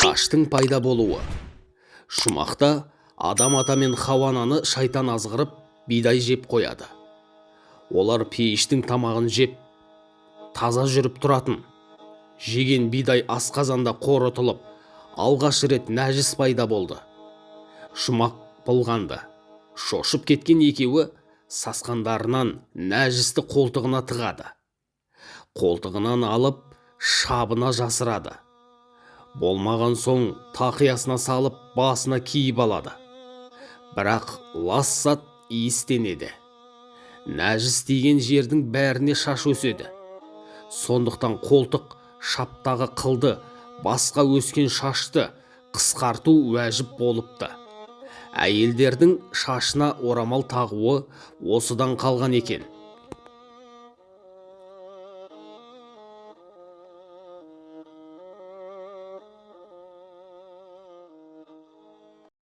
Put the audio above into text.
Шаштың пайда болуы. Шумақта адам ата мен Хауа ананы шайтан азғырып бидай жеп қояды. Олар пейіштің тамағын жеп таза жүріп тұратын. Жеген бидай асқазанда қорытылып, алғаш рет нәжіс пайда болды. Шумақ болғанды. Шошып кеткен екеуі сасқандарынан нәжісті қолтығына тығады. Қолтығынан алып шабына жасырады. Болмаған соң тақиясына салып басына киіп алады. Бірақ лас зат иістенеді. Нәжіс деген жердің бәріне шаш өседі. Сондықтан қолтық шаптағы қылды, басқа өскен шашты қысқарту уәжіп болыпты. Әйелдердің шашына орамал тағуы осыдан қалған екен.